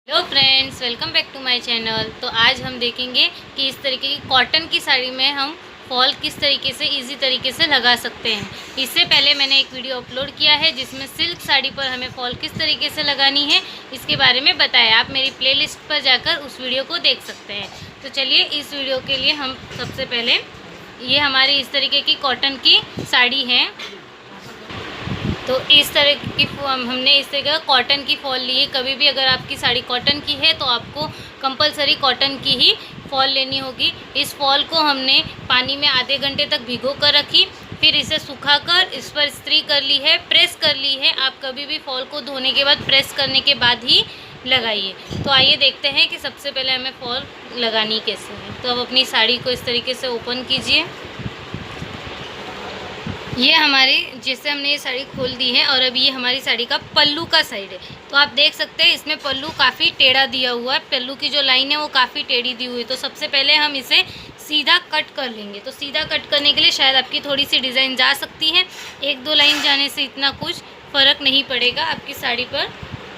Hello friends, welcome back to my channel. तो आज हम देखेंगे कि इस तरीके की कॉटन की साड़ी में हम फॉल किस तरीके से इजी तरीके से लगा सकते हैं। इससे पहले मैंने एक वीडियो अपलोड किया है जिसमें सिल्क साड़ी पर हमें फॉल किस तरीके से लगानी है इसके बारे में बताया। आप मेरी प्लेलिस्ट पर जाकर उस वीडियो को देख सकते हैं। तो चलिए, इस वीडियो के लिए हम सबसे पहले ये हमारी इस तरीके की कॉटन की साड़ी है। तो इस तरह की हमने इस तरह का कॉटन की फॉल ली है। कभी भी अगर आपकी साड़ी कॉटन की है तो आपको कंपलसरी कॉटन की ही फॉल लेनी होगी। इस फॉल को हमने पानी में आधे घंटे तक भिगो कर रखी, फिर इसे सुखाकर इस पर इस्त्री कर ली है, प्रेस कर ली है। आप कभी भी फॉल को धोने के बाद प्रेस करने के बाद ही लगाइए। तो आइए देखते हैं कि सबसे पहले हमें फॉल लगानी कैसे है। तो अब अपनी साड़ी को इस तरीके से ओपन कीजिए। ये हमारी जैसे हमने ये साड़ी खोल दी है और अभी ये हमारी साड़ी का पल्लू का साइड है। तो आप देख सकते हैं इसमें पल्लू काफ़ी टेढ़ा दिया हुआ है। पल्लू की जो लाइन है वो काफ़ी टेढ़ी दी हुई है। तो सबसे पहले हम इसे सीधा कट कर लेंगे। तो सीधा कट करने के लिए शायद आपकी थोड़ी सी डिज़ाइन जा सकती है। एक दो लाइन जाने से इतना कुछ फ़र्क नहीं पड़ेगा आपकी साड़ी पर।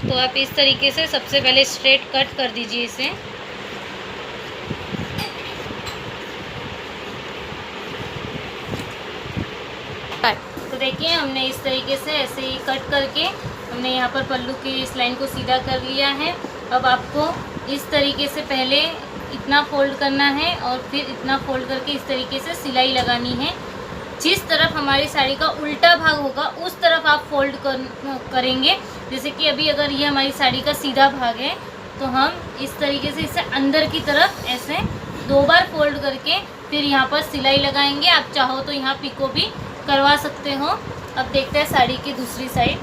तो आप इस तरीके से सबसे पहले स्ट्रेट कट कर दीजिए इसे। तो देखिए, हमने इस तरीके से ऐसे ही कट करके हमने यहाँ पर पल्लू की इस लाइन को सीधा कर लिया है। अब आपको इस तरीके से पहले इतना फोल्ड करना है और फिर इतना फोल्ड करके इस तरीके से सिलाई लगानी है। जिस तरफ हमारी साड़ी का उल्टा भाग होगा उस तरफ आप फोल्ड करेंगे। जैसे कि अभी अगर ये हमारी साड़ी का सीधा भाग है तो हम इस तरीके से इसे अंदर की तरफ ऐसे 2 बार फोल्ड करके फिर यहाँ पर सिलाई लगाएंगे। आप चाहो तो यहाँ पिको भी करवा सकते हो। अब देखते हैं साड़ी की दूसरी साइड।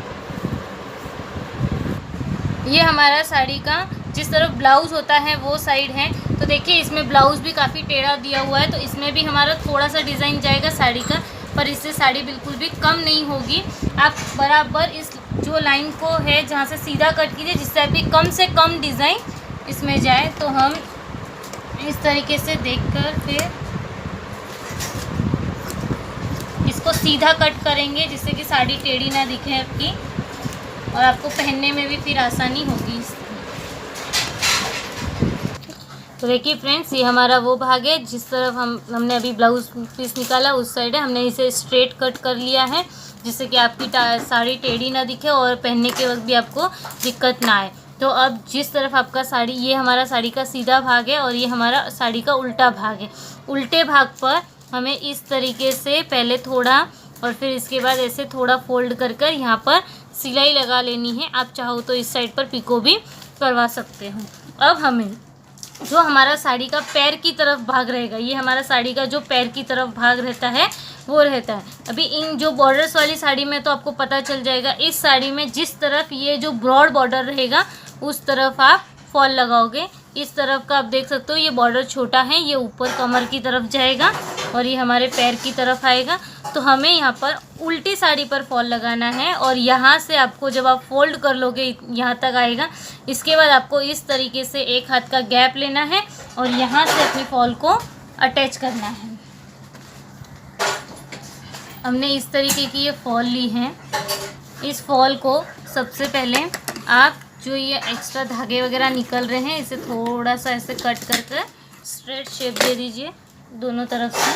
ये हमारा साड़ी का जिस तरफ ब्लाउज़ होता है वो साइड है। तो देखिए, इसमें ब्लाउज़ भी काफ़ी टेढ़ा दिया हुआ है। तो इसमें भी हमारा थोड़ा सा डिज़ाइन जाएगा साड़ी का, पर इससे साड़ी बिल्कुल भी कम नहीं होगी। आप बराबर इस जो लाइन को है जहाँ से सीधा कट कीजिए जिससे आपकी कम से कम डिज़ाइन इसमें जाए। तो हम इस तरीके से देखकर फिर इसको सीधा कट करेंगे जिससे कि साड़ी टेढ़ी ना दिखे आपकी और आपको पहनने में भी फिर आसानी होगी। तो देखिए फ्रेंड्स, ये हमारा वो भाग है जिस तरफ हमने अभी ब्लाउज पीस निकाला उस साइड है। हमने इसे स्ट्रेट कट कर लिया है जिससे कि आपकी साड़ी टेढ़ी ना दिखे और पहनने के वक्त भी आपको दिक्कत ना आए। तो अब जिस तरफ आपका साड़ी, ये हमारा साड़ी का सीधा भाग है और ये हमारा साड़ी का उल्टा भाग है। उल्टे भाग पर हमें इस तरीके से पहले थोड़ा और फिर इसके बाद ऐसे थोड़ा फोल्ड कर कर यहाँ पर सिलाई लगा लेनी है। आप चाहो तो इस साइड पर पिको भी करवा सकते हो। अब हमें जो हमारा साड़ी का पैर की तरफ भाग रहेगा, ये हमारा साड़ी का जो पैर की तरफ भाग रहता है वो रहता है। अभी इन जो बॉर्डर्स वाली साड़ी में तो आपको पता चल जाएगा। इस साड़ी में जिस तरफ ये जो ब्रॉड बॉर्डर रहेगा उस तरफ आप फॉल लगाओगे। इस तरफ का आप देख सकते हो ये बॉर्डर छोटा है, ये ऊपर कमर की तरफ जाएगा और ये हमारे पैर की तरफ आएगा। तो हमें यहाँ पर उल्टी साड़ी पर फॉल लगाना है और यहाँ से आपको जब आप फोल्ड कर लोगे यहाँ तक आएगा। इसके बाद आपको इस तरीके से एक हाथ का गैप लेना है और यहाँ से अपनी फॉल को अटैच करना है। हमने इस तरीके की ये फॉल ली है। इस फॉल को सबसे पहले आप जो ये एक्स्ट्रा धागे वगैरह निकल रहे हैं इसे थोड़ा सा ऐसे कट करके स्ट्रेट शेप दे दीजिए दोनों तरफ से।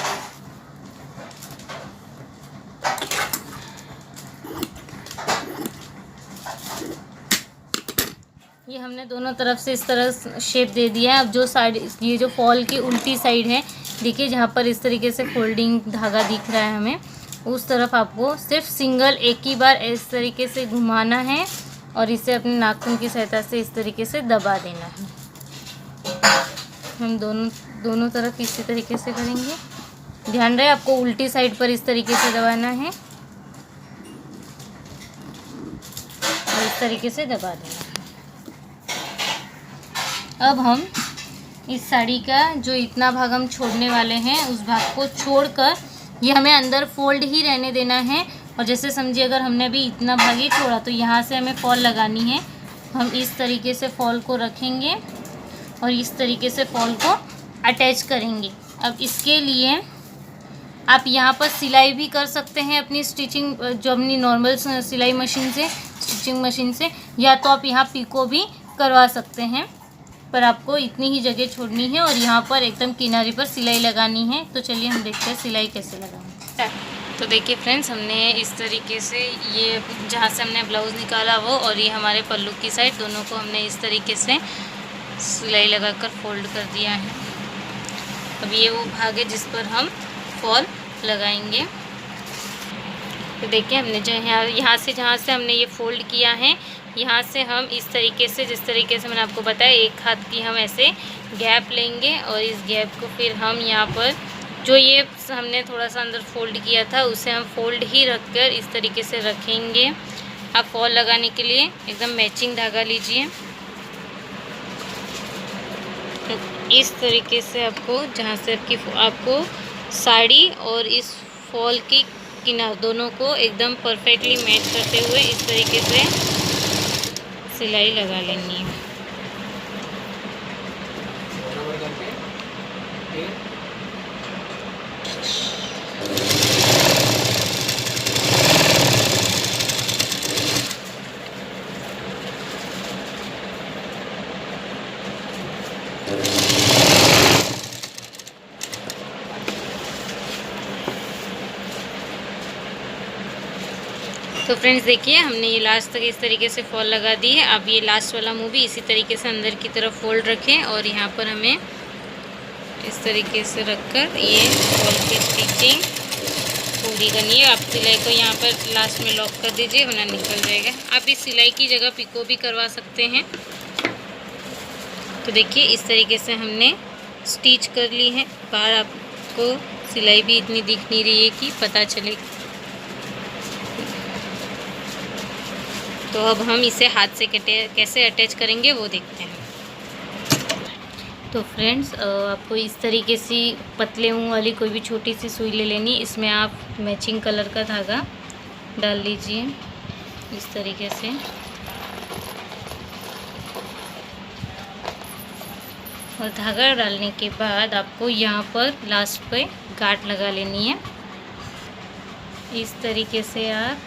ये हमने दोनों तरफ से इस तरह शेप दे दिया है। अब जो साइड, ये जो फॉल की उल्टी साइड है, देखिए जहाँ पर इस तरीके से फोल्डिंग धागा दिख रहा है हमें, उस तरफ आपको सिर्फ सिंगल एक ही बार इस तरीके से घुमाना है और इसे अपने नाखून की सहायता से इस तरीके से दबा देना है। हम दोनों तरफ इसी तरीके से करेंगे। ध्यान रहे आपको उल्टी साइड पर इस तरीके से दबाना है और इस तरीके से दबा देना है। अब हम इस साड़ी का जो इतना भाग हम छोड़ने वाले हैं उस भाग को छोड़कर ये हमें अंदर फोल्ड ही रहने देना है। और जैसे समझिए अगर हमने अभी इतना भाग ही छोड़ा तो यहाँ से हमें फॉल लगानी है। हम इस तरीके से फॉल को रखेंगे और इस तरीके से फॉल को अटैच करेंगे। अब इसके लिए आप यहाँ पर सिलाई भी कर सकते हैं अपनी स्टिचिंग, जो अपनी नॉर्मल सिलाई मशीन से, स्टिचिंग मशीन से, या तो आप यहाँ पिको भी करवा सकते हैं, पर आपको इतनी ही जगह छोड़नी है और यहाँ पर एकदम किनारे पर सिलाई लगानी है। तो चलिए हम देखते हैं सिलाई कैसे लगाएं। तो देखिए फ्रेंड्स, हमने इस तरीके से ये जहाँ से हमने ब्लाउज़ निकाला वो और ये हमारे पल्लू की साइड, दोनों को हमने इस तरीके से सिलाई लगाकर फोल्ड कर दिया है। अब ये वो भाग है जिस पर हम फॉल लगाएंगे। तो देखिए हमने जो यहाँ से जहाँ से हमने ये फोल्ड किया है, यहाँ से हम इस तरीके से, जिस तरीके से मैंने आपको बताया, एक हाथ की हम ऐसे गैप लेंगे और इस गैप को फिर हम यहाँ पर जो ये हमने थोड़ा सा अंदर फोल्ड किया था उसे हम फोल्ड ही रखकर इस तरीके से रखेंगे। आप फॉल लगाने के लिए एकदम मैचिंग धागा लीजिए। इस तरीके से आपको जहाँ से आपको साड़ी और इस फॉल की किनार दोनों को एकदम परफेक्टली मैच करते हुए इस तरीके से सिलाई लगा लेनी है। तो फ्रेंड्स देखिए, हमने ये लास्ट तक इस तरीके से फॉल लगा दी है। अब ये लास्ट वाला मुंह भी इसी तरीके से अंदर की तरफ फोल्ड रखें और यहाँ पर हमें इस तरीके से रखकर ये फॉल की स्टिचिंग पूरी करनी है। आप सिलाई को यहाँ पर लास्ट में लॉक कर दीजिए वरना निकल जाएगा। आप इस सिलाई की जगह पिको भी करवा सकते हैं। तो देखिए इस तरीके से हमने स्टिच कर ली है। बाहर आपको सिलाई भी इतनी दिख नहीं रही है कि पता चले। तो अब हम इसे हाथ से कैसे अटैच करेंगे वो देखते हैं। तो फ्रेंड्स, आपको इस तरीके से पतले मुँह वाली कोई भी छोटी सी सुई ले लेनी। इसमें आप मैचिंग कलर का धागा डाल लीजिए इस तरीके से। और धागा डालने के बाद आपको यहाँ पर लास्ट पे गांठ लगा लेनी है। इस तरीके से आप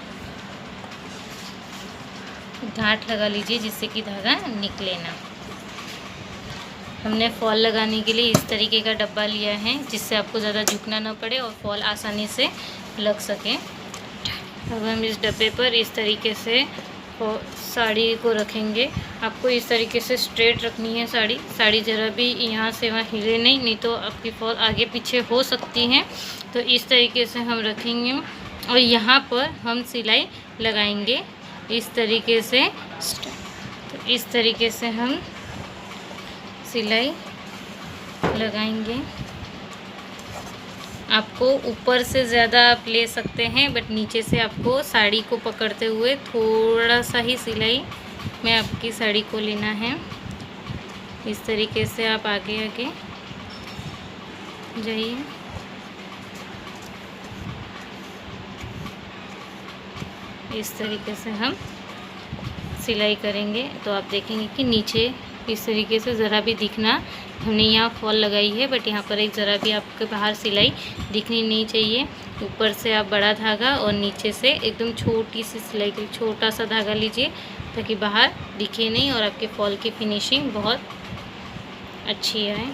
गांठ लगा लीजिए जिससे कि धागा निकले ना। हमने फॉल लगाने के लिए इस तरीके का डब्बा लिया है जिससे आपको ज़्यादा झुकना ना पड़े और फॉल आसानी से लग सके। अब हम इस डब्बे पर इस तरीके से साड़ी को रखेंगे। आपको इस तरीके से स्ट्रेट रखनी है साड़ी ज़रा भी यहाँ से वहाँ हिले नहीं तो आपकी फॉल आगे पीछे हो सकती है। तो इस तरीके से हम रखेंगे और यहाँ पर हम सिलाई लगाएंगे इस तरीके से। तो इस तरीके से हम सिलाई लगाएंगे। आपको ऊपर से ज़्यादा आप ले सकते हैं, बट नीचे से आपको साड़ी को पकड़ते हुए थोड़ा सा ही सिलाई में आपकी साड़ी को लेना है। इस तरीके से आप आगे आगे जाइए। इस तरीके से हम सिलाई करेंगे तो आप देखेंगे कि नीचे इस तरीके से ज़रा भी दिखना, हमने यहाँ फॉल लगाई है बट यहाँ पर एक ज़रा भी आपके बाहर सिलाई दिखनी नहीं चाहिए। ऊपर से आप बड़ा धागा और नीचे से एकदम छोटी सी सिलाई के छोटा सा धागा लीजिए ताकि बाहर दिखे नहीं और आपके फॉल की फिनिशिंग बहुत अच्छी आए।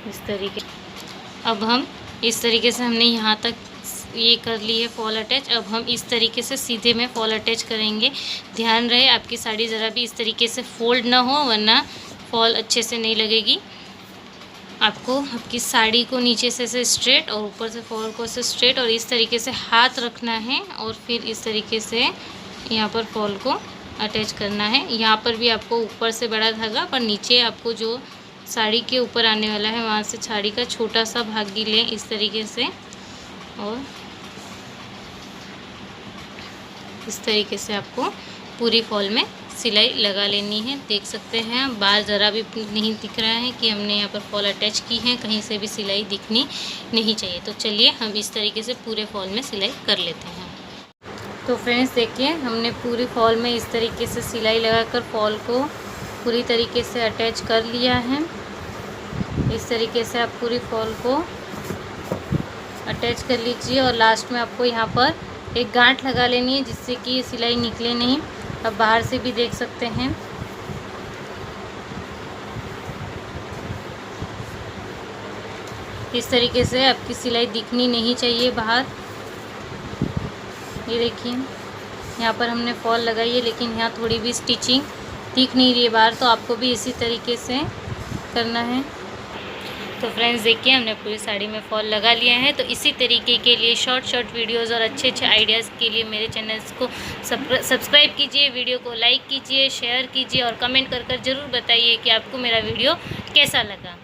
इस तरीके अब हम इस तरीके से हमने यहाँ तक ये कर ली है फॉल अटैच। अब हम इस तरीके से सीधे में फॉल अटैच करेंगे। ध्यान रहे आपकी साड़ी ज़रा भी इस तरीके से फोल्ड ना हो वरना फॉल अच्छे से नहीं लगेगी। आपको आपकी साड़ी को नीचे से स्ट्रेट और ऊपर से फॉल को से स्ट्रेट और इस तरीके से हाथ रखना है और फिर इस तरीके से यहाँ पर फॉल को अटैच करना है। यहाँ पर भी आपको ऊपर से बड़ा धागा पर नीचे आपको जो साड़ी के ऊपर आने वाला है वहाँ से साड़ी का छोटा सा भाग लें इस तरीके से और इस तरीके से आपको पूरी फॉल में सिलाई लगा लेनी है। देख सकते हैं बाहर ज़रा भी नहीं दिख रहा है कि हमने यहाँ पर फॉल अटैच की है, कहीं से भी सिलाई दिखनी नहीं चाहिए। तो चलिए हम इस तरीके से पूरे फॉल में सिलाई कर लेते हैं। तो फ्रेंड्स देखिए, हमने पूरी फॉल में इस तरीके से सिलाई लगाकर फॉल को पूरी तरीके से अटैच कर लिया है। इस तरीके से आप पूरी फॉल को अटैच कर लीजिए और लास्ट में आपको यहाँ पर एक गांठ लगा लेनी है जिससे कि सिलाई निकले नहीं। अब बाहर से भी देख सकते हैं इस तरीके से आपकी सिलाई दिखनी नहीं चाहिए बाहर। ये देखिए यहाँ पर हमने फॉल लगाई है, लेकिन यहाँ थोड़ी भी स्टिचिंग दिख नहीं रही है बाहर, तो आपको भी इसी तरीके से करना है। तो फ्रेंड्स देखिए हमने पूरी साड़ी में फॉल लगा लिया है। तो इसी तरीके के लिए शॉर्ट वीडियोस और अच्छे आइडियाज़ के लिए मेरे चैनल को सब्सक्राइब कीजिए, वीडियो को लाइक कीजिए, शेयर कीजिए और कमेंट कर ज़रूर बताइए कि आपको मेरा वीडियो कैसा लगा।